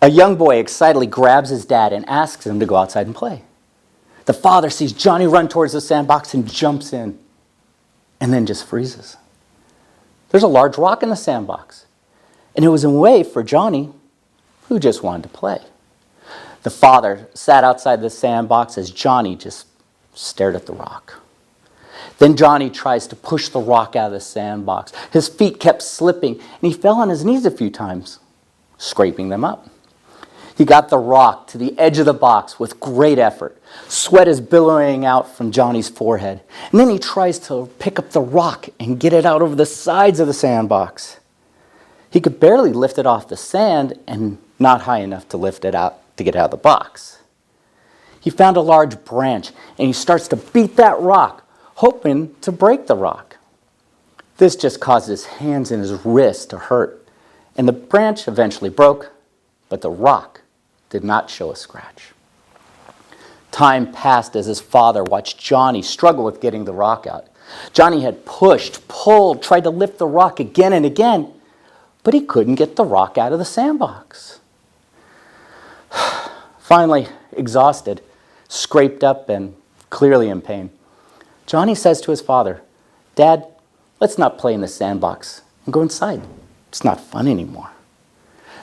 A young boy excitedly grabs his dad and asks him to go outside and play. The father sees Johnny run towards the sandbox and jumps in, and then just freezes. There's a large rock in the sandbox, and it was a way for Johnny, who just wanted to play. The father sat outside the sandbox as Johnny just stared at the rock. Then Johnny tries to push the rock out of the sandbox. His feet kept slipping, and he fell on his knees a few times, scraping them up. He got the rock to the edge of the box with great effort. Sweat is billowing out from Johnny's forehead. And then he tries to pick up the rock and get it out over the sides of the sandbox. He could barely lift it off the sand and not high enough to lift it out to get out of the box. He found a large branch and he starts to beat that rock, hoping to break the rock. This just caused his hands and his wrists to hurt, and the branch eventually broke, but the rock did not show a scratch. Time passed as his father watched Johnny struggle with getting the rock out. Johnny had pushed, pulled, tried to lift the rock again and again, but he couldn't get the rock out of the sandbox. Finally, exhausted, scraped up and clearly in pain, Johnny says to his father, "Dad, let's not play in the sandbox and go inside. It's not fun anymore."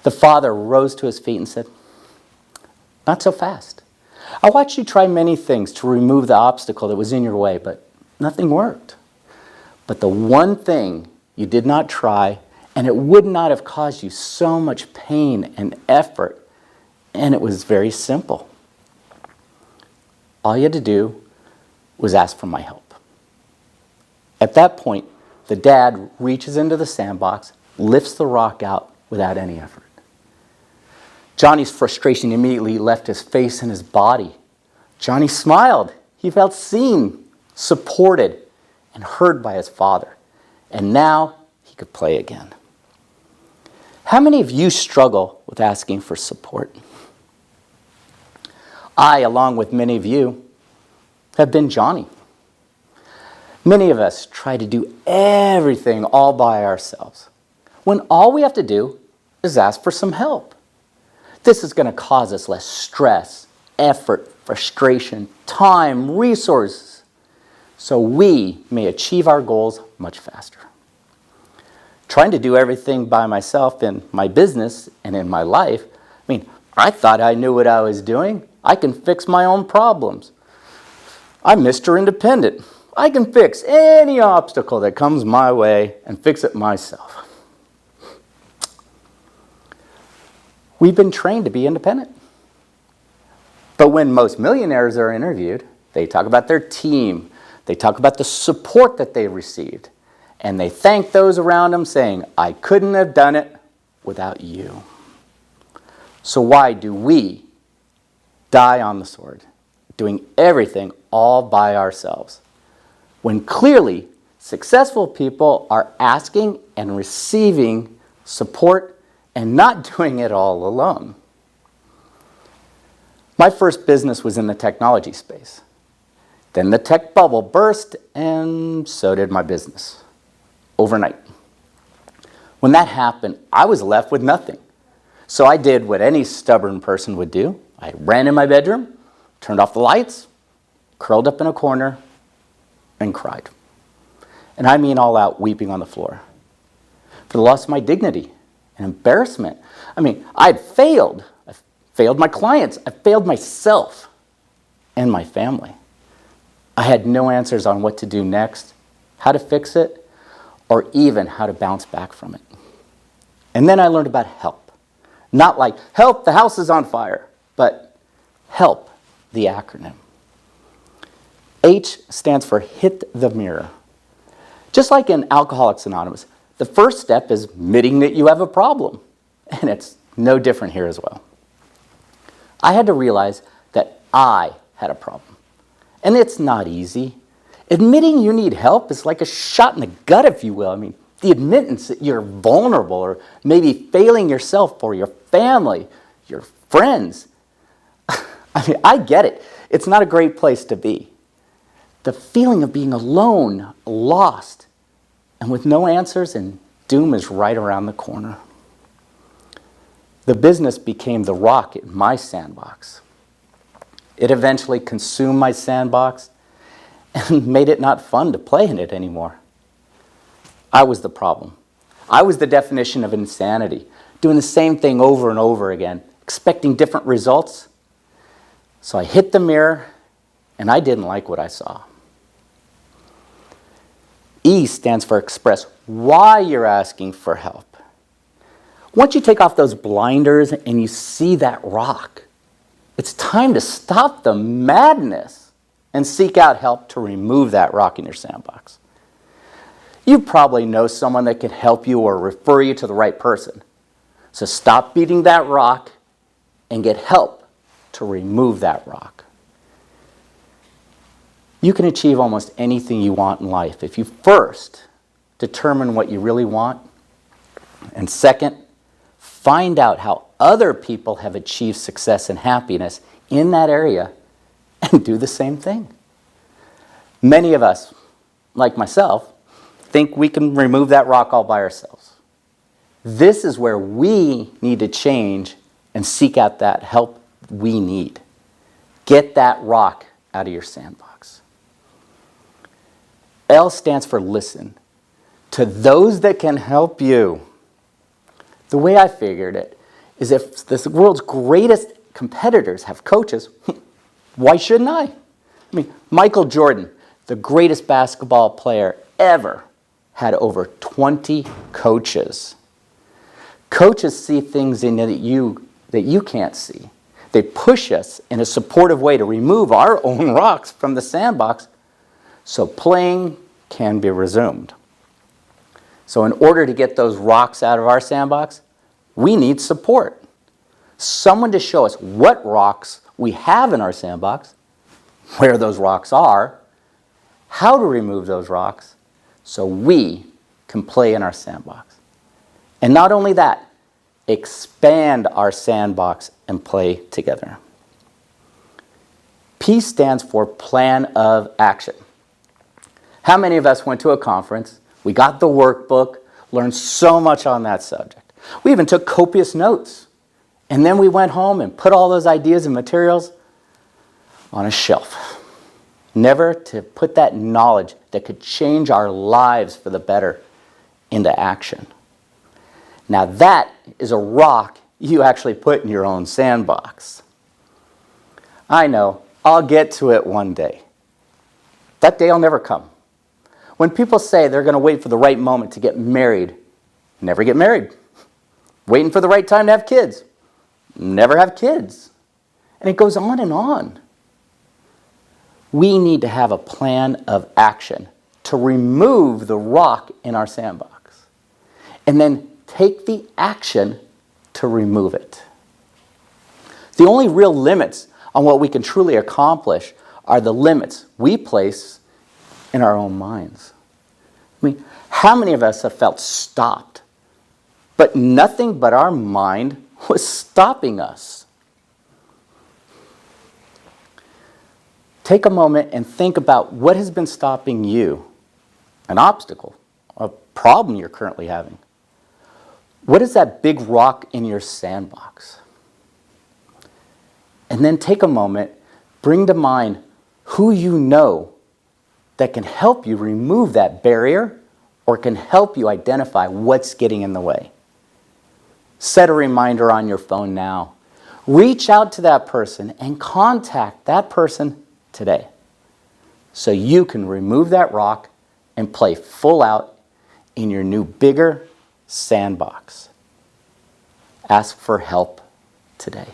The father rose to his feet and said, "Not so fast. I watched you try many things to remove the obstacle that was in your way, but nothing worked. But the one thing you did not try, and it would not have caused you so much pain and effort, and it was very simple. All you had to do was ask for my help." At that point, the dad reaches into the sandbox, lifts the rock out without any effort. Johnny's frustration immediately left his face and his body. Johnny smiled. He felt seen, supported, and heard by his father. And now he could play again. How many of you struggle with asking for support? I, along with many of you, have been Johnny. Many of us try to do everything all by ourselves, when all we have to do is ask for some help. This is going to cause us less stress, effort, frustration, time, resources, so we may achieve our goals much faster. Trying to do everything by myself in my business and in my life, I thought I knew what I was doing. I can fix my own problems. I'm Mr. Independent. I can fix any obstacle that comes my way and fix it myself. We've been trained to be independent. But when most millionaires are interviewed, they talk about their team. They talk about the support that they received. And they thank those around them saying, "I couldn't have done it without you." So why do we die on the sword, doing everything all by ourselves, when clearly successful people are asking and receiving support and not doing it all alone? My first business was in the technology space. Then the tech bubble burst, and so did my business. Overnight. When that happened, I was left with nothing. So I did what any stubborn person would do. I ran in my bedroom, turned off the lights, curled up in a corner, and cried. And I mean all out weeping on the floor. For the loss of my dignity and embarrassment. I'd failed. I failed my clients. I failed myself and my family. I had no answers on what to do next, how to fix it, or even how to bounce back from it. And then I learned about HELP. Not like, "Help, the house is on fire," but HELP, the acronym. H stands for hit the mirror. Just like in Alcoholics Anonymous, the first step is admitting that you have a problem. And it's no different here as well. I had to realize that I had a problem. And it's not easy. Admitting you need help is like a shot in the gut, if you will. The admittance that you're vulnerable or maybe failing yourself or your family, your friends. I get it. It's not a great place to be. The feeling of being alone, lost, and with no answers, and doom is right around the corner. The business became the rock in my sandbox. It eventually consumed my sandbox and made it not fun to play in it anymore. I was the problem. I was the definition of insanity, doing the same thing over and over again, expecting different results. So I hit the mirror, and I didn't like what I saw. E stands for express why you're asking for help. Once you take off those blinders and you see that rock, it's time to stop the madness and seek out help to remove that rock in your sandbox. You probably know someone that can help you or refer you to the right person. So stop beating that rock and get help to remove that rock. You can achieve almost anything you want in life if you first determine what you really want, and second, find out how other people have achieved success and happiness in that area and do the same thing. Many of us, like myself, think we can remove that rock all by ourselves. This is where we need to change and seek out that help we need. Get that rock out of your sandbox. L stands for listen to those that can help you. The way I figured it is if the world's greatest competitors have coaches, why shouldn't I? I mean, Michael Jordan, the greatest basketball player ever, had over 20 coaches. Coaches see things in you that you can't see. They push us in a supportive way to remove our own rocks from the sandbox so playing can be resumed. So in order to get those rocks out of our sandbox, we need support. Someone to show us what rocks we have in our sandbox, where those rocks are, how to remove those rocks, so we can play in our sandbox. And not only that, expand our sandbox and play together. P stands for plan of action. How many of us went to a conference, we got the workbook, learned so much on that subject. We even took copious notes. And then we went home and put all those ideas and materials on a shelf. Never to put that knowledge that could change our lives for the better into action. Now that is a rock you actually put in your own sandbox. I know, I'll get to it one day. That day will never come. When people say they're going to wait for the right moment to get married, never get married. Waiting for the right time to have kids, never have kids. And it goes on and on. We need to have a plan of action to remove the rock in our sandbox. And then take the action to remove it. The only real limits on what we can truly accomplish are the limits we place in our own minds. I mean, how many of us have felt stopped, but nothing but our mind was stopping us? Take a moment and think about what has been stopping you, an obstacle, a problem you're currently having. What is that big rock in your sandbox? And then take a moment, bring to mind who you know that can help you remove that barrier or can help you identify what's getting in the way. Set a reminder on your phone now. Reach out to that person and contact that person today so you can remove that rock and play full out in your new bigger sandbox. Ask for help today.